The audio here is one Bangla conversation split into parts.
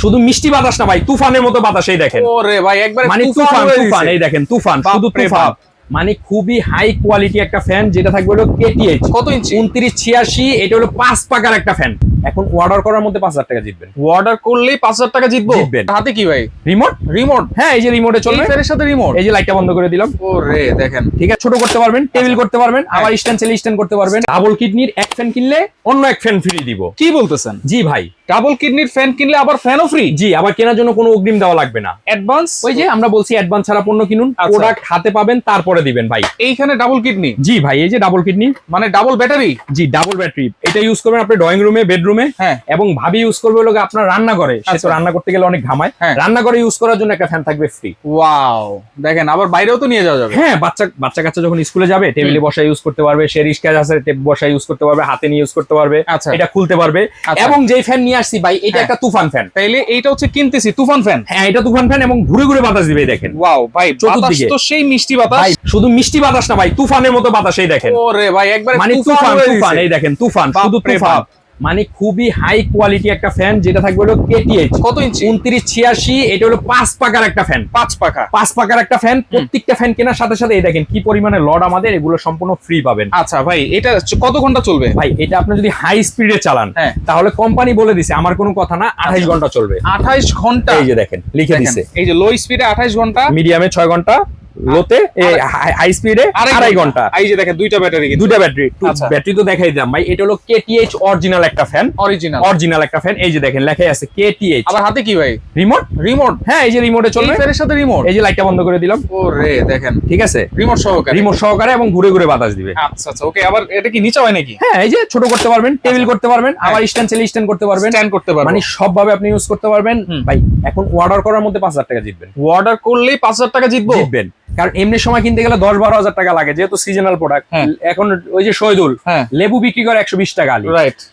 শুধু মিষ্টি বাতাস না ভাই, তুফানের মতো বাতাস। এই দেখেন, ওরে ভাই একবারে মানে তুফান তুফান। এই দেখেন তুফান, শুধু তুফান। মানে খুবই হাই কোয়ালিটি একটা ফ্যান, যেটা থাকবে হলো কেটিএইচ। কত ইঞ্চি? 2986। এটা হলো 5 পাকার একটা ফ্যান। এখন অর্ডার করার মধ্যে 5000 টাকা জিতবেন। অর্ডার করলেই 5000 টাকা জিতবেন। হাতে কি ভাই? রিমোট। রিমোট? হ্যাঁ, এই যে রিমোটে চলবে। এই ফ্যানের সাথে রিমোট? এই যে লাইটটা বন্ধ করে দিলাম। ওরে দেখেন, ঠিক আছে, ছোট করতে পারবেন, টেবিল করতে পারবেন, আবার স্ট্যান্ড চাইলে স্ট্যান্ড করতে পারবেন। ডাবল কিডনির এক ফ্যান কিনলে অন্য এক ফ্যান ফ্রি দিব। কি বলতেছেন? জি ভাই, ডাবল কিডনির ফ্যান কিনলে আবার ফ্যানও ফ্রি? জি, আবার কেনার জন্য কোনো অগ্রিম দেওয়া লাগবে না। অ্যাডভান্স? ওই যে আমরা বলছি অ্যাডভান্স ছাড়া পণ্য কিনুন, প্রোডাক্ট হাতে পাবেন, তারপরে দিবেন ভাই। এইখানে ডাবল কিডনি? জি ভাই, এই যে ডাবল কিডনি, মানে ডাবল ব্যাটারি? জি, ডাবল ব্যাটারি। এটা ইউজ করবেন আপনি ড্রয়িং রুমে, বেডরুমে। হ্যাঁ। এবং ভাবি ইউজ করবে হলো আপনার রান্না করে। সে তো রান্না করতে গেলে অনেক ঘামায়, রান্না করে ইউজ করার জন্য একটা ফ্যান থাকবে ফ্রি। ওয়াও, দেখেন আবার বাইরেও তো নিয়ে যাওয়া যাবে। হ্যাঁ, বাচ্চা কাচ্চা যখন স্কুলে যাবে, টেবিলে বসা ইউজ করতে পারবে। সে রিস্কা আছে, টেপ বসা ইউজ করতে পারবে, হাতে নিয়ে ইউজ করতে পারবে। এটা খুলতে পারবে। এবং যেই ফ্যান নিয়ে আসছি ভাই, এটা একটা তুফান ফ্যান। তাইলে এইটা হচ্ছে কিনতেছি তুফান ফ্যান? হ্যাঁ, এটা তুফান ফ্যান এবং ঘুরে ঘুরে বাতাস দিবে। দেখেন, ওয়াও ভাই, বাতাস তো সেই মিষ্টি বাতাস। ভাই শুধু মিষ্টি বাতাস না ভাই, তুফানের মতো বাতাস। এই দেখেন, ওরে ভাই একবারে মানে তুফান তুফান। এই দেখেন তুফান, শুধু তুফান। মানে খুবই হাই কোয়ালিটি একটা ফ্যান, যেটা থাকবে হলো কেটিএইচ। কত ইঞ্চি? 2986। এটা হলো 5 পাকার একটা ফ্যান। 5 পাকা? 5 পাকার একটা ফ্যান। প্রত্যেকটা ফ্যান কেনার সাথে সাথে এই দেখেন কি পরিমাণে লড আমাদের, এগুলো সম্পূর্ণ ফ্রি পাবেন। আচ্ছা ভাই, এটা কত ঘন্টা চলবে? ভাই এটা আপনি যদি হাই স্পিডে চালান, তাহলে কোম্পানি বলে দিছে, আমার কোনো কথা না, 28 ঘন্টা চলবে। 28 ঘন্টা? এই যে দেখেন লিখে দিছে, এই যে লো স্পিডে 28 ঘন্টা, মিডিয়ামে 6 ঘন্টা, লোতে হাই স্পিডে 2.5 ঘন্টা। এই যে দেখেন দুইটা ব্যাটারি, দুইটা ব্যাটারি। ব্যাটারি তো দেখাই দিলাম ভাই। এটা হলো কেটিএইচ অরিজিনাল একটা ফ্যান। অরিজিনাল একটা ফ্যান। এই যে দেখেন লেখাই আছে কেটিএইচ। আবার হাতে কি ভাই? রিমোট। রিমোট? হ্যাঁ, এই যে রিমোটে চলবে। এই ফ্যানের সাথে রিমোট? এই যে লাইটটা বন্ধ করে দিলাম। ওরে দেখেন, ঠিক আছে, রিমোট সহকারে? রিমোট সহকারে এবং ঘুরে ঘুরে বাতাস দিবে। আচ্ছা আচ্ছা, ওকে। আবার এটা কি নিচে হয় নাকি? হ্যাঁ, এই যে ছোট করতে পারবেন, টেবিল করতে পারবেন, আবার স্ট্যান্ড চাইলে স্ট্যান্ড করতে পারবেন, স্ট্যান্ড করতে পারবেন। মানে সব ভাবে আপনি ইউজ করতে পারবেন ভাই। এখন অর্ডার করার মধ্যে 5000 টাকা জিতবেন। অর্ডার করলেই 5000 টাকা জিতবেন। কারণ এমনি সময় কিনতে গেলে 10-12 হাজার টাকা লাগে, যেহেতু সিজনাল প্রোডাক্ট। এখন ওই যে শহীদুল লেবু বিক্রি করে 120 টাকা আলি।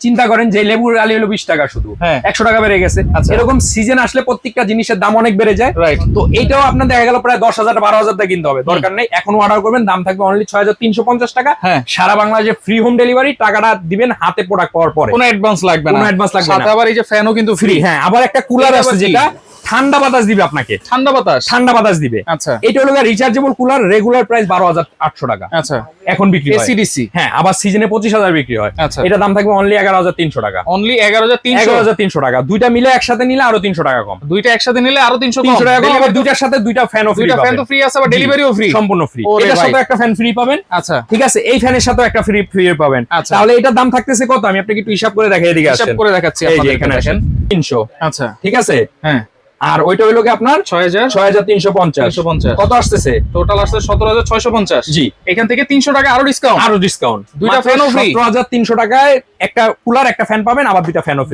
চিন্তা করেন যে লেবুর আলি হলো 20 টাকা, শুধু 100 টাকা বেড়ে গেছে। এরকম সিজন আসলে প্রত্যেকটা জিনিসের দাম অনেক বেড়ে যায়। তো এইটাও আপনার দেখা গেল প্রায় 10,000-12,000 টাকা কিনতে হবে। দরকার নেই, এখন অর্ডার করবেন, দাম থাকবে অনলি 6350 টাকা। সারা বাংলাদেশে ফ্রি হোম ডেলিভারি। টাকাটা দিবেন হাতে প্রোডাক্ট পাওয়ার পরে, কোনো অ্যাডভান্স লাগবে না। কোনো অ্যাডভান্স লাগবে না। সাথে আবার এই যে ফ্যানও কিন্তু ফ্রি। হ্যাঁ, আবার একটা কুলার আছে যেটা ঠান্ডা বাতাস দিবে আপনাকে। ঠান্ডা বাতাস? ঠান্ডা বাতাস দিবে। আচ্ছা, এটা হলো রিচার্জেবল কুলার। রেগুলার প্রাইস 12,800 টাকা। আচ্ছা, এখন বিক্রি হয় এসিডিসি। হ্যাঁ, আবার সিজনে 25,000 বিক্রি হয়। আচ্ছা, এটা দাম থাকবে অনলি 11,300 টাকা। অনলি 11,300 টাকা। দুইটা মিলে একসাথে নিলে আরো 300 টাকা কম। দুইটা একসাথে নিলে আরো 300 টাকা কম। আবার দুইটার সাথে দুইটা ফ্যানও ফ্রি পাবেন। ফ্যান তো ফ্রি আছে, আবার ডেলিভারিও ফ্রি, সম্পূর্ণ ফ্রি। এটার সাথে একটা ফ্যান ফ্রি পাবেন। আচ্ছা, ঠিক আছে, এই ফ্যানের সাথে একটা ফ্রি পাবেন। তাহলে এটার দাম থাকতেছে কত, আমি আপনাকে একটু হিসাব করে দেখাই। এদিকে আসেন, হিসাব করে দেখাচ্ছি। এই যে এখানে আসেন, 300। আচ্ছা, ঠিক আছে। হ্যাঁ, আর ওইটা হইলো কি আপনার 6,350। কত আসতেছে? টোটাল আসছে 17,650। জি, এখান থেকে 300 টাকা আরো ডিসকাউন্ট। দুইটা ফ্যানও ফ্রি। 17,300 টাকায় একটা কুলার, একটা ফ্যান পাবেন, আবার দুইটা ফ্যানও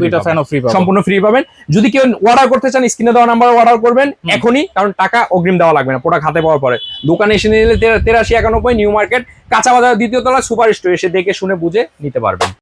ফ্রি। সম্পূর্ণ ফ্রি পাবেন। যদি কেউ অর্ডার করতে চান, স্ক্রিনে দেওয়া নাম্বারে অর্ডার করবেন এখনই, কারণ টাকা অগ্রিম দেওয়া লাগবে না, প্রোডাক্ট হাতে পাওয়ার পরে। দোকানে এসে নিলে 8391 নিউ মার্কেট, কাঁচা বাজার, দ্বিতীয় তলা, সুপার স্টোর। এসে দেখে শুনে বুঝে নিতে পারবেন।